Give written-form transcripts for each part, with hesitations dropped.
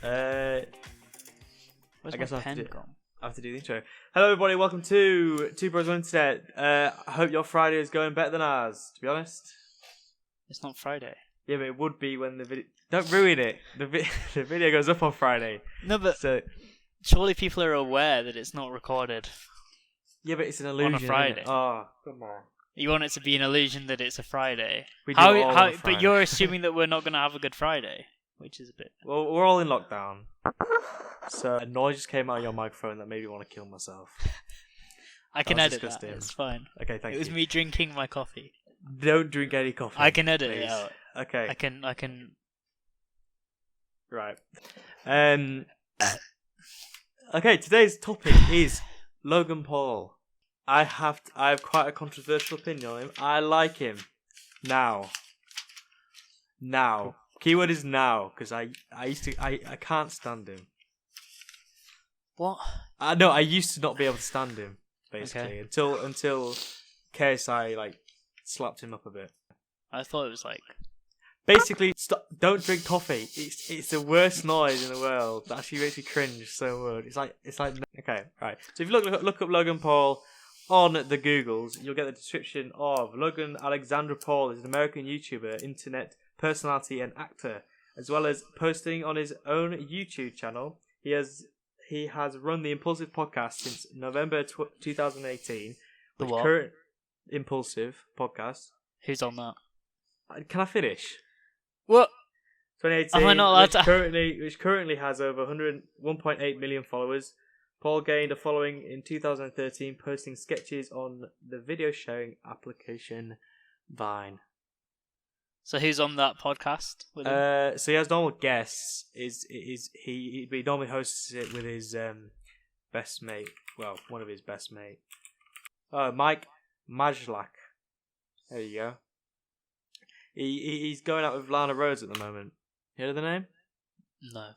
Where's I guess my I have pen to gone? I have to do the intro. Hello, everybody. Welcome to Two Bros on Internet. I hope your Friday is going better than ours. To be honest, It's not Friday. yeah, but it would be when the video. Don't ruin it. The video goes up on Friday. No, but So surely people are aware that it's not recorded. yeah, but it's an illusion. On a Friday. Isn't it? Oh, come on. You want it to be an illusion that it's a Friday. We do it all on a But Friday. you're assuming that we're not going to have a good Friday, which is a bit. Well, we're all in lockdown. So a noise just came out of your microphone that made me want to kill myself. I can was edit disgusting. that. It's fine. Okay, thank It was you. me drinking my coffee. Don't drink any coffee. I can edit please. it out. Okay. I can. Right. Okay, today's topic is Logan Paul. I have quite a controversial opinion on him. I like him. Now. Keyword is now, because I can't stand him. What? I used to not be able to stand him, basically, Okay. until KSI like slapped him up a bit. I thought it was like. Basically, don't drink coffee. It's the worst noise in the world. That actually makes me cringe so much. It's like okay, right. So if you look up Logan Paul on the Googles, you'll get the description of Logan Alexander Paul is an American YouTuber, internet personality, and actor, as well as posting on his own YouTube channel. He has run the Impulsive podcast since November 2018. The Which what? current Impulsive podcast. Who's on that? Can I finish? What? 2018, Am I not allowed which currently has over 1.8 million followers. Paul gained a following in 2013, posting sketches on the video sharing application Vine. So who's on that podcast with him? So he has normal guests. He normally hosts it with his best mate. Well, one of his best mate. Mike Majlak. There you go. He's going out with Lana Rhodes at the moment. You heard of the name? No.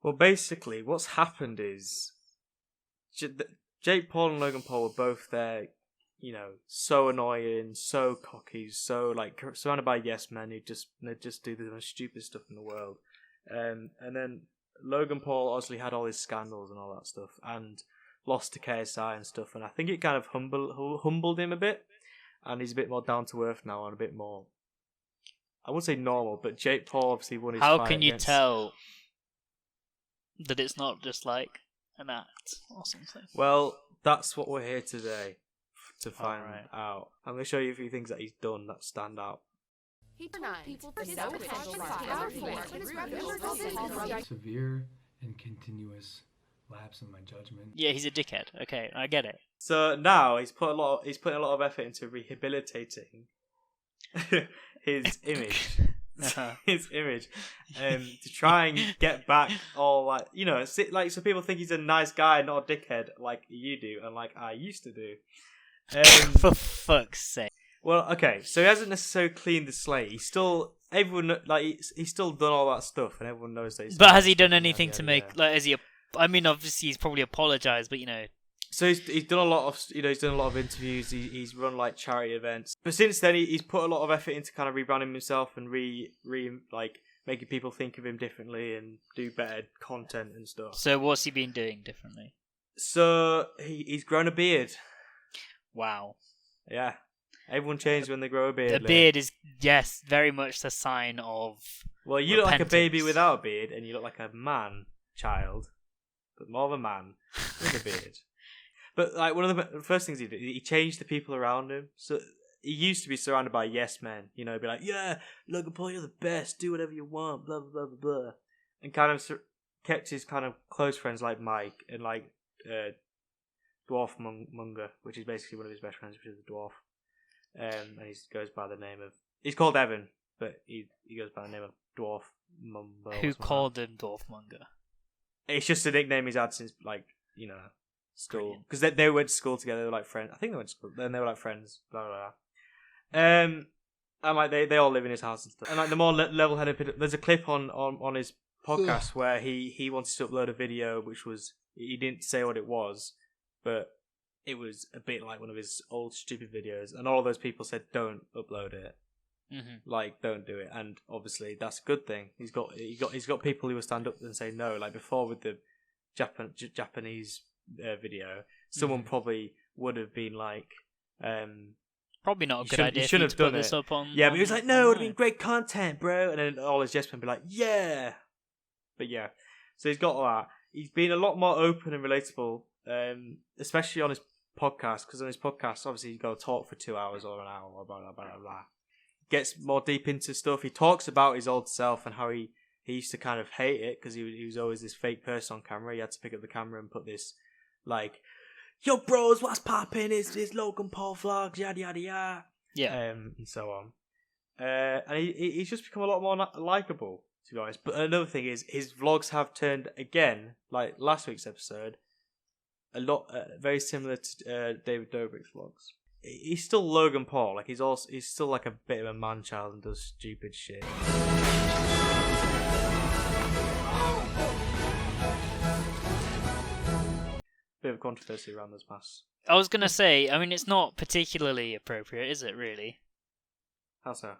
Well, basically, what's happened is Jake Paul and Logan Paul were both there, so annoying, so cocky, so like surrounded by yes men who just do the most stupid stuff in the world. And then Logan Paul obviously had all his scandals and all that stuff, and lost to KSI and stuff. And I think it kind of humbled him a bit, and he's a bit more down to earth now and a bit more. I wouldn't say normal, but Jake Paul obviously won his fight. How can you tell that it's not just like an act or something? Well, that's what we're here today to find Alright. out. I'm going to show you a few things that he's done that stand out. Severe and continuous lapse in my judgment. Yeah, he's a dickhead. Okay, I get it. So now he's putting a lot of effort into rehabilitating his image. Uh-huh. His image, to try and get back all so people think he's a nice guy, not a dickhead like you do and like I used to do. For fuck's sake. Well, okay, so he hasn't necessarily cleaned the slate. He's still he's still done all that stuff, and everyone knows that. But has he done anything to make like? Has he? I mean, obviously he's probably apologized, but So he's done a lot of he's done a lot of interviews. He's run like charity events, but since then he's put a lot of effort into kind of rebranding himself and making people think of him differently and do better content and stuff. So what's he been doing differently? So he's grown a beard. Wow. Yeah, everyone changes when they grow a beard. The beard is very much the sign of. Well, you look like a baby repentance. without a beard, and you look like a man child, but more of a man with a beard. But like one of the first things he did, he changed the people around him. So he used to be surrounded by yes men, be like, yeah, Logan Paul, you're the best, do whatever you want, blah blah blah blah blah, and kind of kept his kind of close friends like Mike and like Dwarf Munger, which is basically one of his best friends, which is a dwarf, and he goes by the name of he's called Evan, but he goes by the name of Dwarf Mumbo. Who called him Dwarfmonger? It's just a nickname he's had since school, because they went to school together. They were like friends. I think they went to school. Then they were like friends. Blah blah blah. And like they all live in his house and stuff. And like the more level-headed, there's a clip on his podcast where he wanted to upload a video, which was he didn't say what it was, but it was a bit like one of his old stupid videos, and all of those people said don't upload it. Like, don't do it. And obviously, that's a good thing. He's got people who will stand up and say no. Like before with the Japanese video, someone probably would have been like, probably not a good idea. You shouldn't have done this it. Up on, yeah, but he was like, no, it would have been great content, bro. And then all his yes men be like, yeah. But yeah, so he's got all that. He's been a lot more open and relatable, especially on his podcast. Because on his podcast, obviously, he's got to talk for 2 hours or an hour, or blah blah blah blah. Gets more deep into stuff. He talks about his old self and how he used to kind of hate it because he was always this fake person on camera. He had to pick up the camera and put this like, yo bros, what's poppin'? It's Logan Paul vlogs, yada yada yada. Yeah. And so on. And he's just become a lot more likable, to be honest. But another thing is his vlogs have turned again, like last week's episode, a lot very similar to David Dobrik's vlogs. He's still Logan Paul, like he's still like a bit of a man child and does stupid shit. Bit of controversy around those masks. I was gonna say, I mean, it's not particularly appropriate, is it? Really? How so?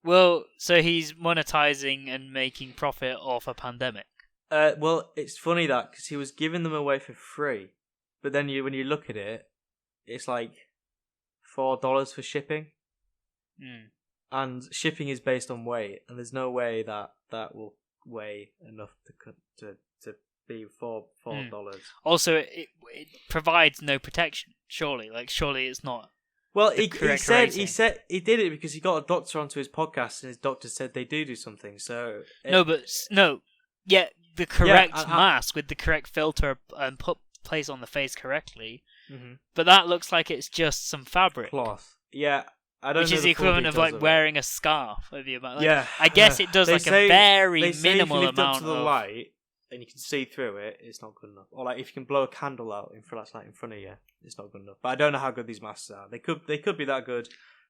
Well, so he's monetizing and making profit off a pandemic. Well, it's funny that because he was giving them away for free, but then when you look at it, it's like $4 for shipping, and shipping is based on weight, and there's no way that will weigh enough to be $4. Also, it provides no protection. Surely it's not. Well, he said he did it because he got a doctor onto his podcast, and his doctor said they do something. So the correct mask with the correct filter and placed on the face correctly. Mm-hmm. But that looks like it's just some fabric. Cloth. Yeah. I don't Which know is the equivalent of like wearing a scarf over your back. Like, yeah. I guess it does like a very minimal if you lift amount up to the light and you can see through it, it's not good enough. Or like if you can blow a candle out in front of you, it's not good enough. But I don't know how good these masks are. They could be that good.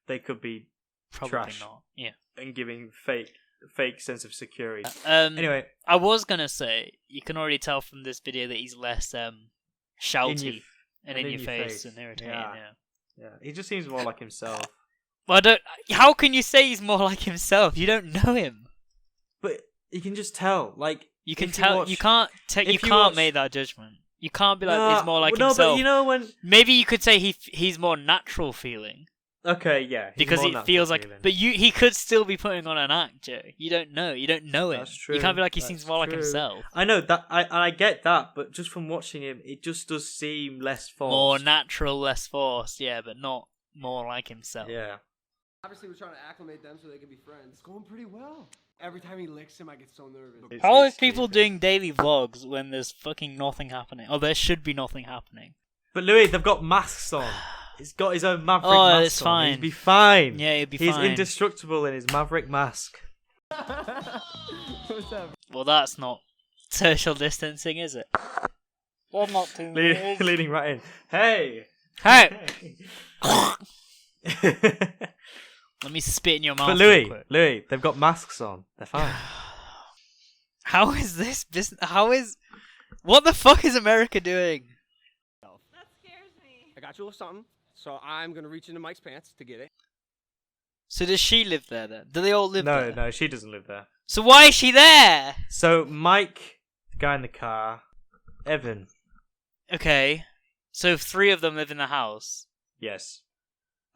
They could be probably trash. Not. Yeah. And giving fake sense of security. Anyway, I was gonna say you can already tell from this video that he's less shouty and in your face and irritating. Yeah. He just seems more like himself. Well, how can you say he's more like himself? You don't know him. But you can just tell. Like you can tell. You can't make that judgment. You can't be like he's more like himself. No, but you know when maybe you could say he's more natural feeling. Okay, yeah. Because it feels like, but he could still be putting on an act, Joe. You don't know. You don't know him. That's true. You can't be like he seems more like himself. I know that. I get that, but just from watching him, it just does seem less forced. More natural, less forced. Yeah, but not more like himself. Yeah. Obviously, we're trying to acclimate them so they can be friends. It's going pretty well. Every time he licks him, I get so nervous. How are people doing daily vlogs when there's fucking nothing happening? Oh, there should be nothing happening. But Louis, they've got masks on. He's got his own Maverick mask on. It's fine. He'd be fine. Yeah, he'd be fine. He's indestructible in his Maverick mask. What's up? Well, that's not social distancing, is it? You're not doing it. Leaning right in. Hey! Hey! Let me spit in your mouth. But Louis, they've got masks on. They're fine. How is this business? What the fuck is America doing? That scares me. I got you a little something, so I'm going to reach into Mike's pants to get it. So does she live there then? Do they all live there? No, she doesn't live there. So why is she there? So Mike, the guy in the car, Evan. Okay. So 3 of them live in the house. Yes.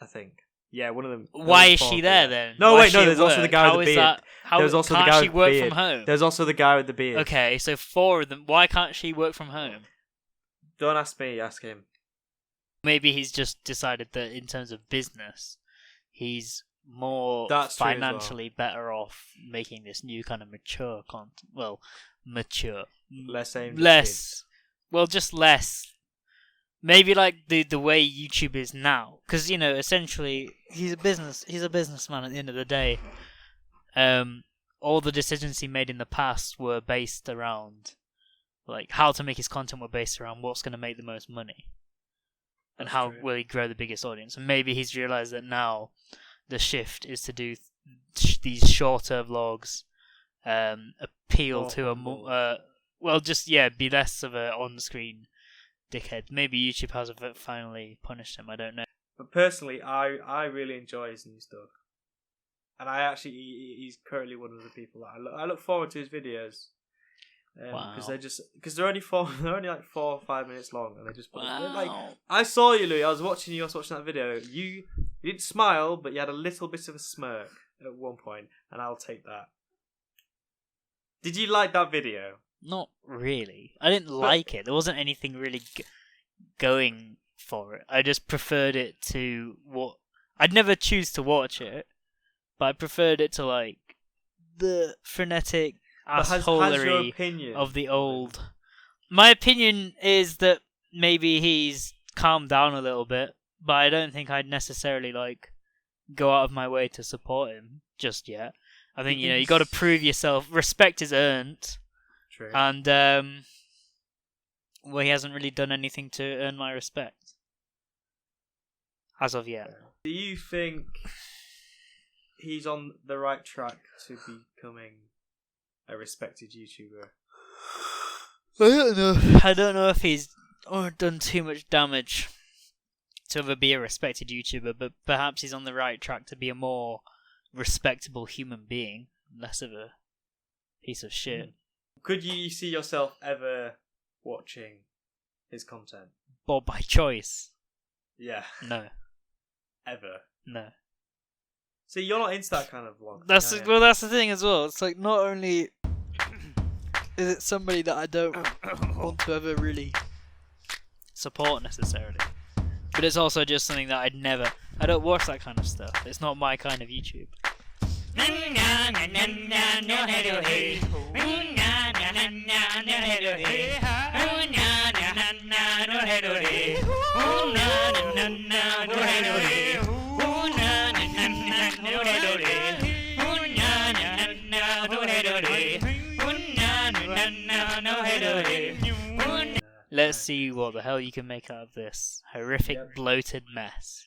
I think. Yeah, one of them. Why is she there then? No, Why wait, no, there's also the guy with the beard. There's also the guy can't she with work beard. from home? There's also the guy with the beard. Okay, so 4 of them. Why can't she work from home? Don't ask me, ask him. Maybe he's just decided that in terms of business, he's more That's true as financially better off making this new kind of mature content. Well, mature. Less aimed at Less. kids. Well, just less. Maybe like the way YouTube is now, because essentially he's a businessman at the end of the day. All the decisions he made in the past were based around, like how to make his content were based around what's going to make the most money, and how will he grow the biggest audience. And maybe he's realized that now the shift is to do these shorter vlogs, appeal to a more, be less of a on-screen dickhead. Maybe YouTube has finally punished him. I don't know. But personally, I really enjoy his new stuff. and he's currently one of the people that I look forward to his videos. Because they're only like 4 or 5 minutes long, and they just put like, I saw you, Louis. I was watching that video. You didn't smile, but you had a little bit of a smirk at one point, and I'll take that. Did you like that video? Not really. I didn't like it. There wasn't anything really going for it. I just preferred it to what I'd never choose to watch it, but I preferred it to like the frenetic assholery of the old. My opinion is that maybe he's calmed down a little bit, but I don't think I'd necessarily like go out of my way to support him just yet. I think you got to prove yourself. Respect is earned. True. And well, he hasn't really done anything to earn my respect as of yet. Do you think he's on the right track to becoming a respected YouTuber? I don't know if he's done too much damage to ever be a respected YouTuber, but perhaps he's on the right track to be a more respectable human being, less of a piece of shit. Could you see yourself ever watching his content? Or by choice? Yeah. No. Ever? No. See, you're not into that kind of vlog. That's the thing as well. It's like not only is it somebody that I don't want to ever really support necessarily, but it's also just something that I don't watch that kind of stuff. It's not my kind of YouTube. Let's see what the hell you can make out of this horrific bloated mess.